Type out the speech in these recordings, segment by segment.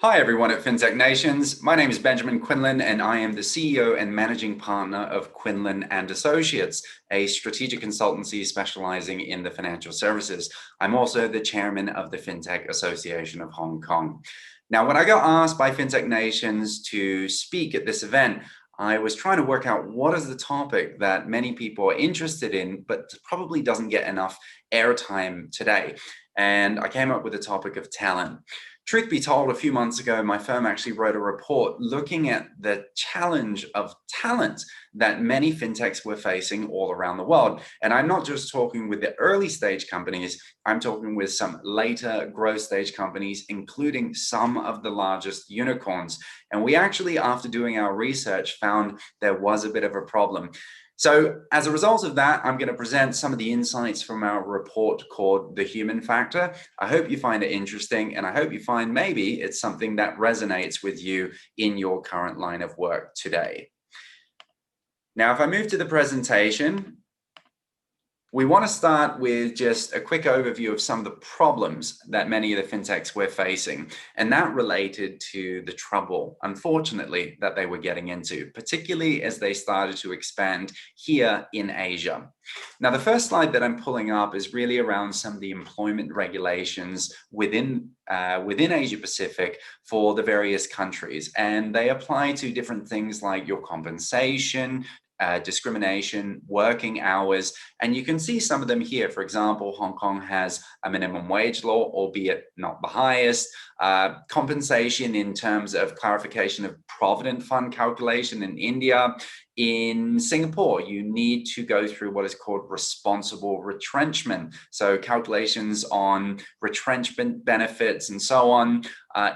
Hi everyone at Fintech Nations. My name is Benjamin Quinlan and I am the CEO and managing partner of Quinlan and Associates, a strategic consultancy specializing in the financial services. I'm also the chairman of the Fintech Association of Hong Kong. Now, when I got asked by Fintech Nations to speak at this event, I was trying to work out what is the topic that many people are interested in, but probably doesn't get enough airtime today. And I came up with the topic of talent. Truth be told, a few months ago, my firm actually wrote a report looking at the challenge of talent that many fintechs were facing all around the world. And I'm not just talking with the early stage companies, I'm talking with some later growth stage companies, including some of the largest unicorns. And we actually, after doing our research, found there was a bit of a problem. So as a result of that, I'm going to present some of the insights from our report called The Human Factor. I hope you find it interesting, and I hope you find maybe it's something that resonates with you in your current line of work today. Now, if I move to the presentation, we want to start with just a quick overview of some of the problems that many of the fintechs were facing, and that related to the trouble, unfortunately, that they were getting into, particularly as they started to expand here in Asia. Now, the first slide that I'm pulling up is really around some of the employment regulations within Asia Pacific for the various countries, and they apply to different things like your compensation, discrimination, working hours, and you can see some of them here. For example, Hong Kong has a minimum wage law, albeit not the highest. Compensation in terms of clarification of provident fund calculation in India. In Singapore, you need to go through what is called responsible retrenchment. So calculations on retrenchment benefits and so on.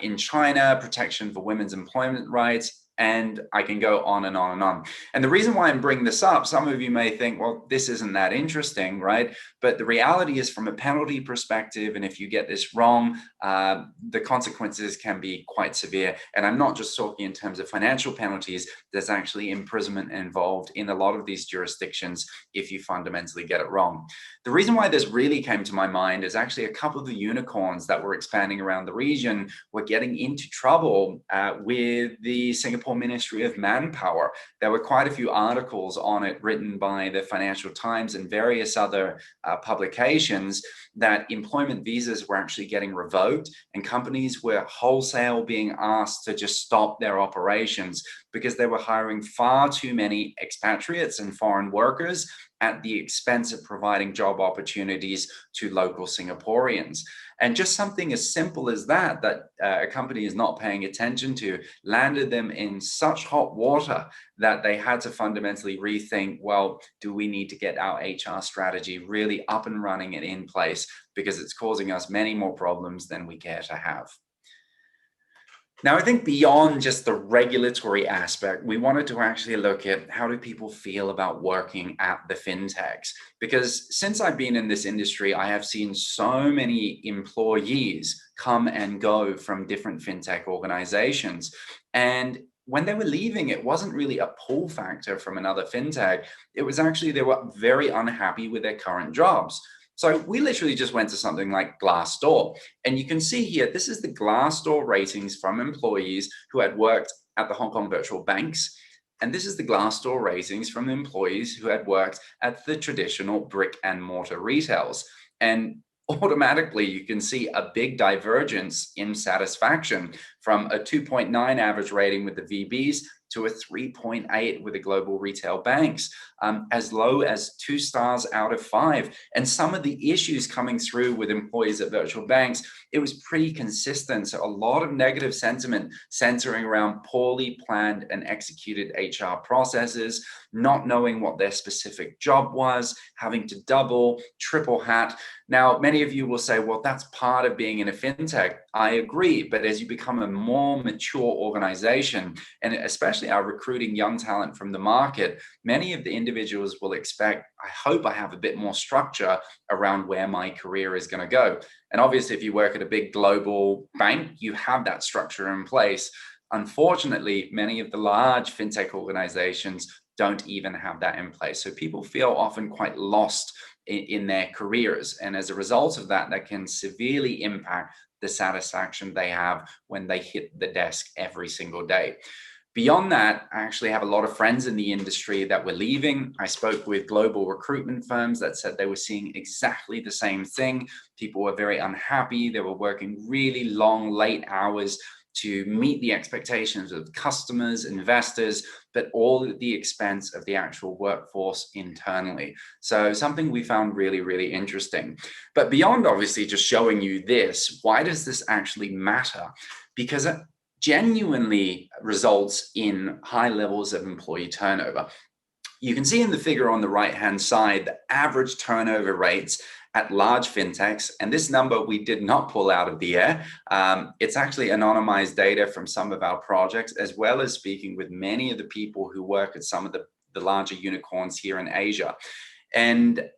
In China, protection for women's employment rights. And I can go on and on and on. And the reason why I'm bringing this up, some of you may think, well, this isn't that interesting, right? But the reality is, from a penalty perspective, and if you get this wrong, the consequences can be quite severe. And I'm not just talking in terms of financial penalties. There's actually imprisonment involved in a lot of these jurisdictions if you fundamentally get it wrong. The reason why this really came to my mind is actually a couple of the unicorns that were expanding around the region were getting into trouble with the Singapore Ministry of Manpower. There were quite a few articles on it written by the Financial Times and various other publications that employment visas were actually getting revoked, and companies were wholesale being asked to just stop their operations because they were hiring far too many expatriates and foreign workers at the expense of providing job opportunities to local Singaporeans. And just something as simple as that a company is not paying attention to landed them in such hot water that they had to fundamentally rethink, well, do we need to get our HR strategy really up and running and in place, because it's causing us many more problems than we care to have. Now, I think beyond just the regulatory aspect, we wanted to actually look at how do people feel about working at the fintechs? Because since I've been in this industry, I have seen so many employees come and go from different fintech organizations. And when they were leaving, it wasn't really a pull factor from another fintech. It was actually they were very unhappy with their current jobs. So we literally just went to something like Glassdoor, and you can see here, this is the Glassdoor ratings from employees who had worked at the Hong Kong virtual banks. And this is the Glassdoor ratings from employees who had worked at the traditional brick and mortar retails. And automatically, you can see a big divergence in satisfaction from a 2.9 average rating with the VBs to a 3.8 with the global retail banks, as low as 2 stars out of 5. And some of the issues coming through with employees at virtual banks, it was pretty consistent. So a lot of negative sentiment centering around poorly planned and executed HR processes, not knowing what their specific job was, having to double, triple hat. Now, many of you will say, well, that's part of being in a fintech. I agree, but as you become a more mature organization, and especially our recruiting young talent from the market, many of the individuals will expect, I hope I have a bit more structure around where my career is going to go. And obviously, if you work at a big global bank, you have that structure in place. Unfortunately, many of the large fintech organizations don't even have that in place. So people feel often quite lost in their careers. And as a result of that, that can severely impact the satisfaction they have when they hit the desk every single day. Beyond that, I actually have a lot of friends in the industry that were leaving. I spoke with global recruitment firms that said they were seeing exactly the same thing. People were very unhappy. They were working really long, late hours to meet the expectations of customers, investors, but all at the expense of the actual workforce internally. So something we found really, really interesting. But beyond obviously just showing you this, why does this actually matter? Because it genuinely results in high levels of employee turnover. You can see in the figure on the right-hand side, the average turnover rates at large fintechs, and this number we did not pull out of the air. It's actually anonymized data from some of our projects, as well as speaking with many of the people who work at some of the larger unicorns here in Asia. And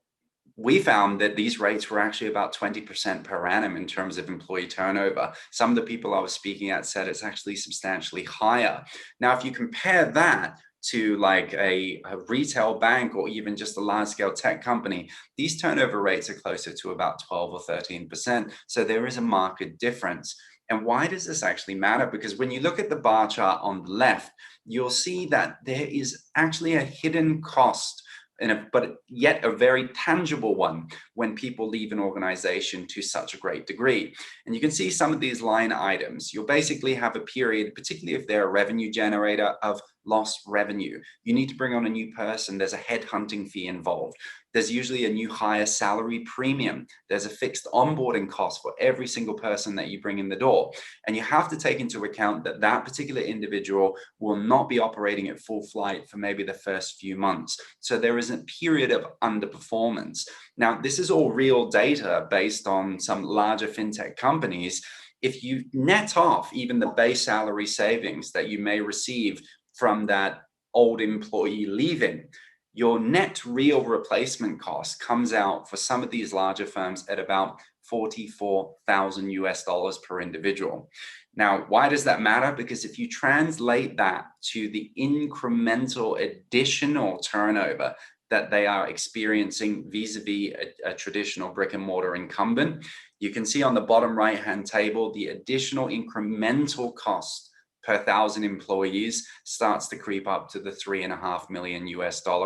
we found that these rates were actually about 20% per annum in terms of employee turnover. Some of the people I was speaking at said it's actually substantially higher. Now, if you compare that to like a retail bank or even just a large scale tech company, these turnover rates are closer to about 12 or 13%. So there is a marked difference. And why does this actually matter? Because when you look at the bar chart on the left, you'll see that there is actually a hidden cost, but yet a very tangible one when people leave an organization to such a great degree. And you can see some of these line items. You'll basically have a period, particularly if they're a revenue generator, of lost revenue. You need to bring on a new person. There's a headhunting fee involved. There's usually a new hire salary premium. There's a fixed onboarding cost for every single person that you bring in the door. And you have to take into account that that particular individual will not be operating at full flight for maybe the first few months. So there is a period of underperformance. Now, this is all real data based on some larger fintech companies. If you net off even the base salary savings that you may receive from that old employee leaving, your net real replacement cost comes out for some of these larger firms at about $44,000 per individual. Now, why does that matter? Because if you translate that to the incremental additional turnover that they are experiencing vis-a-vis a traditional brick and mortar incumbent, you can see on the bottom right-hand table, the additional incremental cost per 1,000 employees starts to creep up to the $3.5 million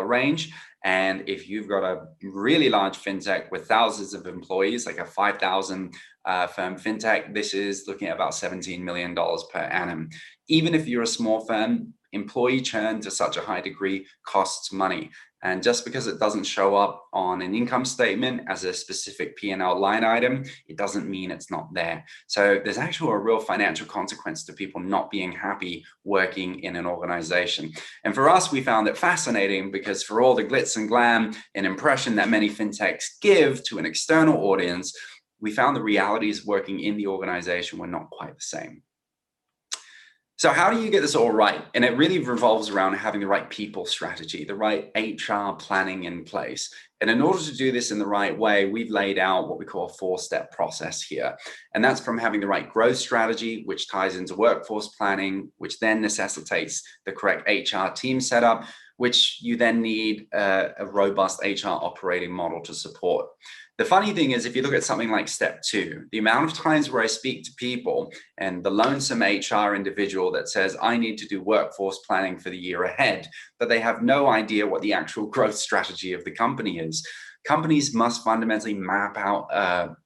range. And if you've got a really large fintech with thousands of employees, like a 5,000 firm fintech, this is looking at about $17 million per annum. Even if you're a small firm, employee churn to such a high degree costs money. And just because it doesn't show up on an income statement as a specific P&L line item, it doesn't mean it's not there. So there's actually a real financial consequence to people not being happy working in an organization. And for us, we found it fascinating because for all the glitz and glam and impression that many fintechs give to an external audience, we found the realities working in the organization were not quite the same. So how do you get this all right? And it really revolves around having the right people strategy, the right HR planning in place. And in order to do this in the right way, we've laid out what we call a 4-step process here. And that's from having the right growth strategy, which ties into workforce planning, which then necessitates the correct HR team setup, which you then need a robust HR operating model to support. The funny thing is, if you look at something like step 2, the amount of times where I speak to people and the lonesome HR individual that says, I need to do workforce planning for the year ahead, but they have no idea what the actual growth strategy of the company is. Companies must fundamentally map out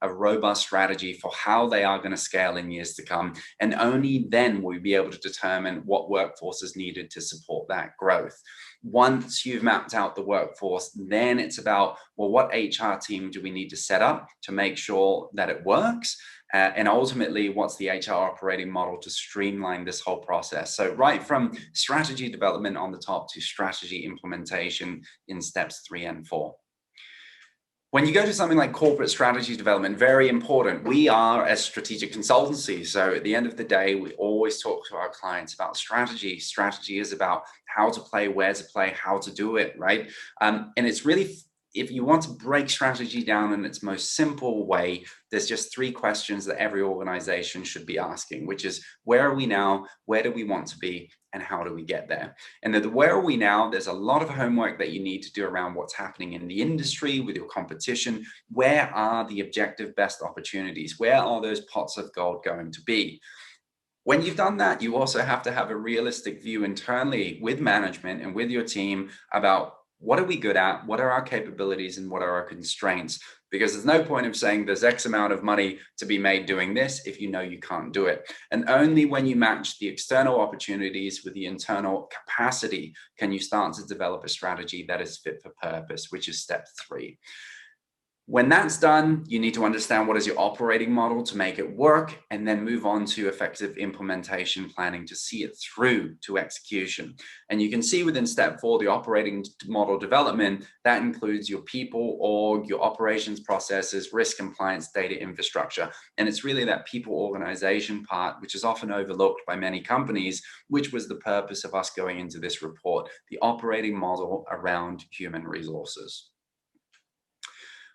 a robust strategy for how they are going to scale in years to come. And only then will we be able to determine what workforce is needed to support that growth. Once you've mapped out the workforce, then it's about, well, what HR team do we need to set up to make sure that it works? And ultimately, what's the HR operating model to streamline this whole process? So right from strategy development on the top to strategy implementation in steps 3 and 4. When you go to something like corporate strategy development, very important. We are a strategic consultancy. So at the end of the day, we always talk to our clients about strategy. Strategy is about how to play, where to play, how to do it, right? And it's really, if you want to break strategy down in its most simple way, there's just 3 questions that every organization should be asking, which is, where are we now? Where do we want to be? and how do we get there? And then where are we now? There's a lot of homework that you need to do around what's happening in the industry with your competition. Where are the objective best opportunities? Where are those pots of gold going to be? When you've done that, you also have to have a realistic view internally with management and with your team about what are we good at, what are our capabilities, and what are our constraints? Because there's no point of saying there's X amount of money to be made doing this if you know you can't do it. And only when you match the external opportunities with the internal capacity can you start to develop a strategy that is fit for purpose, which is step 3. When that's done, you need to understand what is your operating model to make it work, and then move on to effective implementation planning to see it through to execution. And you can see within step 4, the operating model development, that includes your people, org, your operations processes, risk compliance, data infrastructure. And it's really that people organization part, which is often overlooked by many companies, which was the purpose of us going into this report, the operating model around human resources.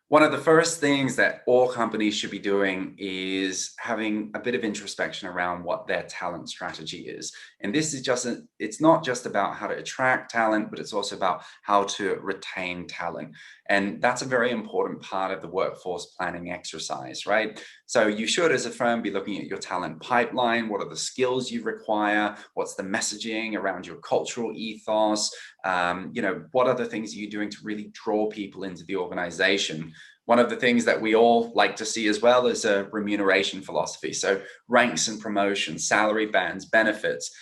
One of the first things that all companies should be doing is having a bit of introspection around what their talent strategy is. And this is it's not just about how to attract talent, but it's also about how to retain talent. And that's a very important part of the workforce planning exercise, right? So you should, as a firm, be looking at your talent pipeline. What are the skills you require? What's the messaging around your cultural ethos? What other things are you doing to really draw people into the organization? One of the things that we all like to see as well is a remuneration philosophy. So ranks and promotions, salary bands, benefits,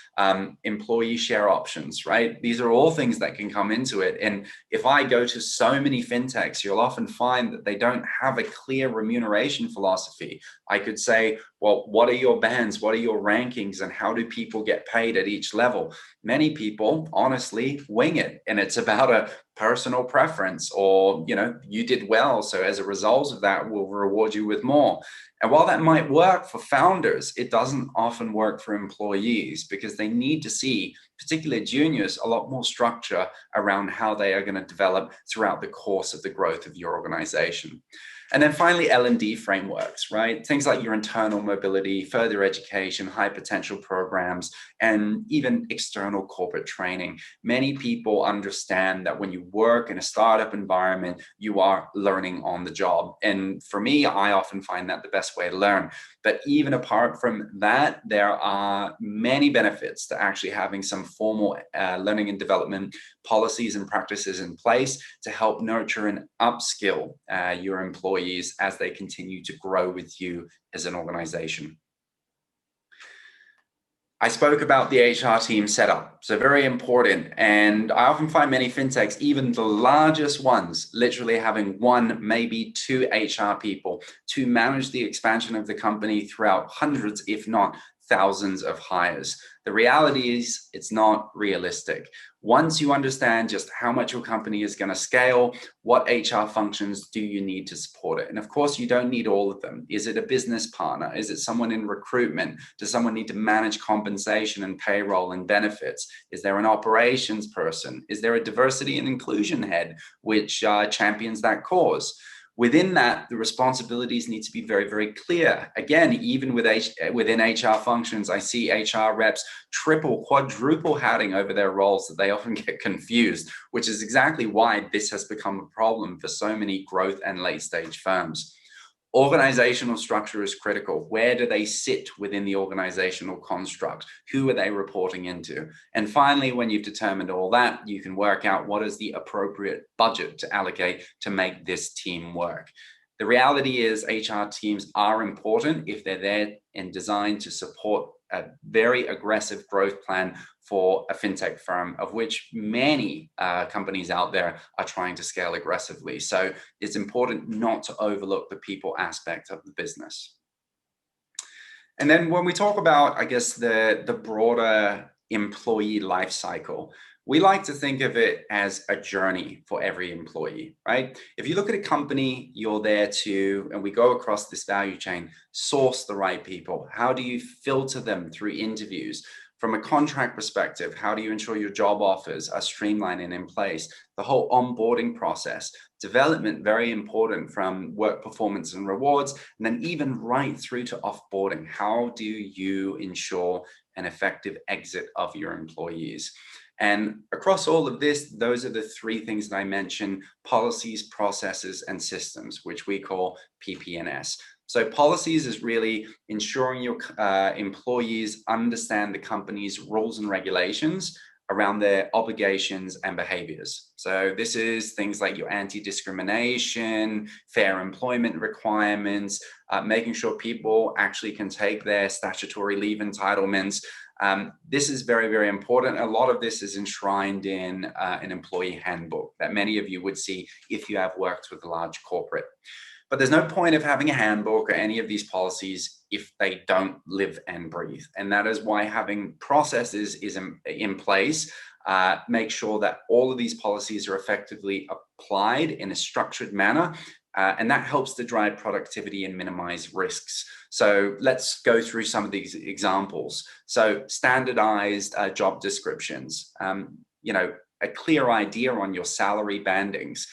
employee share options, right? These are all things that can come into it. And if I go to so many fintechs, you'll often find that they don't have a clear remuneration philosophy. I could say, well, what are your bands? What are your rankings? And how do people get paid at each level? Many people honestly wing it. And it's about a personal preference, or, you did well, so as a result of that, we'll reward you with more. And while that might work for founders, it doesn't often work for employees, because they need to see, particularly juniors, a lot more structure around how they are going to develop throughout the course of the growth of your organization. And then finally, L&D frameworks, right? Things like your internal mobility, further education, high potential programs, and even external corporate training. Many people understand that when you work in a startup environment, you are learning on the job. And for me, I often find that the best way to learn. But even apart from that, there are many benefits to actually having some formal learning and development policies and practices in place to help nurture and upskill your employees as they continue to grow with you as an organization. I spoke about the HR team setup, so very important. And I often find many fintechs, even the largest ones, literally having 1, maybe 2 HR people to manage the expansion of the company throughout hundreds, if not thousands of hires. The reality is it's not realistic. Once you understand just how much your company is going to scale, what HR functions do you need to support it? And of course, you don't need all of them. Is it a business partner? Is it someone in recruitment? Does someone need to manage compensation and payroll and benefits? Is there an operations person? Is there a diversity and inclusion head, which champions that cause? Within that, the responsibilities need to be very, very clear. Again, even within HR functions, I see HR reps triple, quadruple hatting over their roles that they often get confused, which is exactly why this has become a problem for so many growth and late stage firms. Organizational structure is critical. Where do they sit within the organizational construct? Who are they reporting into? And finally, when you've determined all that, you can work out what is the appropriate budget to allocate to make this team work. The reality is HR teams are important if they're there and designed to support a very aggressive growth plan for a fintech firm, of which many companies out there are trying to scale aggressively. So it's important not to overlook the people aspect of the business. And then when we talk about, I guess, the broader employee life cycle, we like to think of it as a journey for every employee, right? If you look at a company, you're there to, and we go across this value chain, source the right people. How do you filter them through interviews? From a contract perspective, how do you ensure your job offers are streamlined and in place? The whole onboarding process, development, very important, from work performance and rewards, and then even right through to offboarding. How do you ensure an effective exit of your employees? And across all of this, those are the three things that I mentioned: policies, processes, and systems, which we call PP&S. So policies is really ensuring your employees understand the company's rules and regulations around their obligations and behaviors. So this is things like your anti-discrimination, fair employment requirements, making sure people actually can take their statutory leave entitlements. This is very, very important. A lot of this is enshrined in an employee handbook that many of you would see if you have worked with a large corporate. But there's no point of having a handbook or any of these policies if they don't live and breathe. And that is why having processes is in place. Make sure that all of these policies are effectively applied in a structured manner. And that helps to drive productivity and minimize risks. So let's go through some of these examples. So standardized job descriptions, a clear idea on your salary bandings,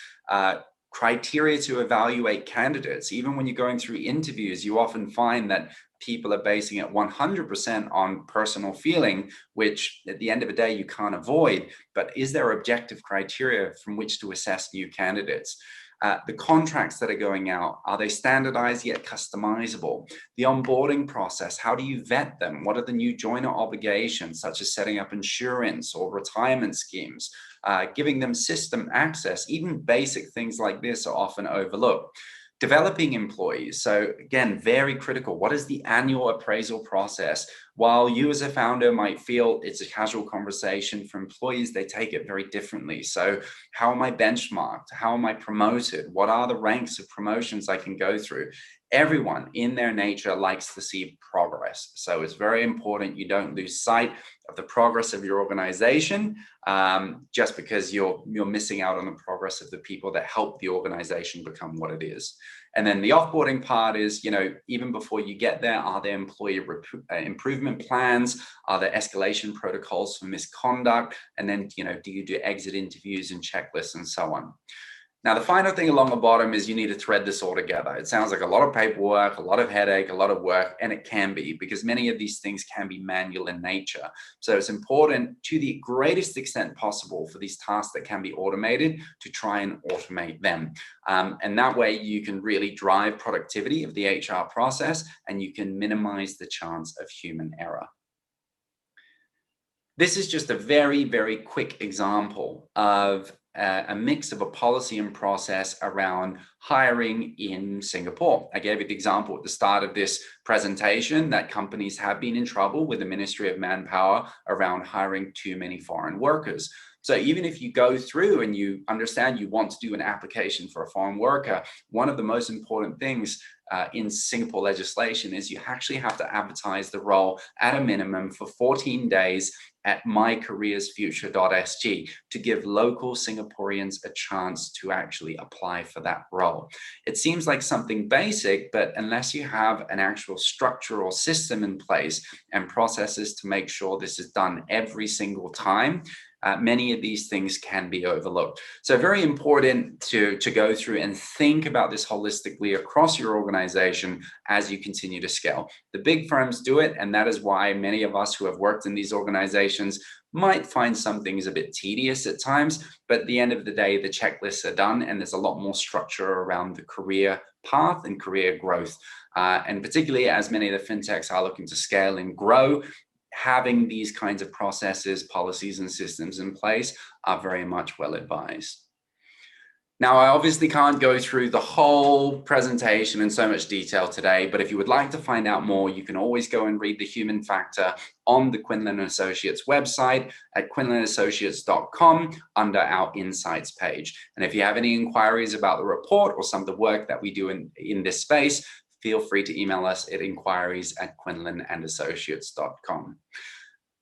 criteria to evaluate candidates. Even when you're going through interviews, you often find that people are basing it 100% on personal feeling, which at the end of the day, you can't avoid. But is there objective criteria from which to assess new candidates? The contracts that are going out, are they standardized yet customizable? The onboarding process, how do you vet them? What are the new joiner obligations, such as setting up insurance or retirement schemes? Giving them system access, even basic things like this are often overlooked. Developing employees. So again, very critical. What is the annual appraisal process? While you as a founder might feel it's a casual conversation, for employees, they take it very differently. So how am I benchmarked? How am I promoted? What are the ranks of promotions I can go through? Everyone in their nature likes to see progress. So it's very important you don't lose sight of the progress of your organization just because you're missing out on the progress of the people that help the organization become what it is. And then the offboarding part is, even before you get there, are there employee improvement plans? Are there escalation protocols for misconduct? And then, do you do exit interviews and checklists and so on? Now, the final thing along the bottom is you need to thread this all together. It sounds like a lot of paperwork, a lot of headache, a lot of work, and it can be, because many of these things can be manual in nature. So it's important to the greatest extent possible for these tasks that can be automated to try and automate them. And that way you can really drive productivity of the HR process and you can minimize the chance of human error. This is just a very, very quick example of a mix of a policy and process around hiring in Singapore. I gave you the example at the start of this presentation that companies have been in trouble with the Ministry of Manpower around hiring too many foreign workers. So even if you go through and you understand you want to do an application for a foreign worker, one of the most important things in Singapore legislation is you actually have to advertise the role at a minimum for 14 days at mycareersfuture.sg to give local Singaporeans a chance to actually apply for that role. It seems like something basic, but unless you have an actual structure or system in place and processes to make sure this is done every single time, many of these things can be overlooked. So very important to go through and think about this holistically across your organization as you continue to scale. The big firms do it, and that is why many of us who have worked in these organizations might find some things a bit tedious at times, but at the end of the day, the checklists are done and there's a lot more structure around the career path and career growth. And particularly as many of the fintechs are looking to scale and grow, having these kinds of processes, policies, and systems in place are very much well advised. Now, I obviously can't go through the whole presentation in so much detail today, but if you would like to find out more, you can always go and read the human factor on the Quinlan & Associates website at quinlanassociates.com under our Insights page. And if you have any inquiries about the report or some of the work that we do in this space, feel free to email us at inquiries@quinlanassociates.com.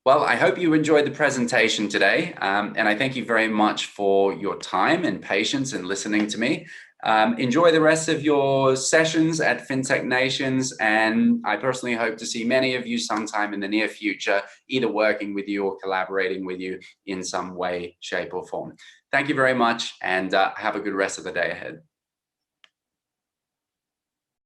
Well, I hope you enjoyed the presentation today, and I thank you very much for your time and patience in listening to me. Enjoy the rest of your sessions at FinTech Nations, and I personally hope to see many of you sometime in the near future, either working with you or collaborating with you in some way, shape, or form. Thank you very much, and have a good rest of the day ahead.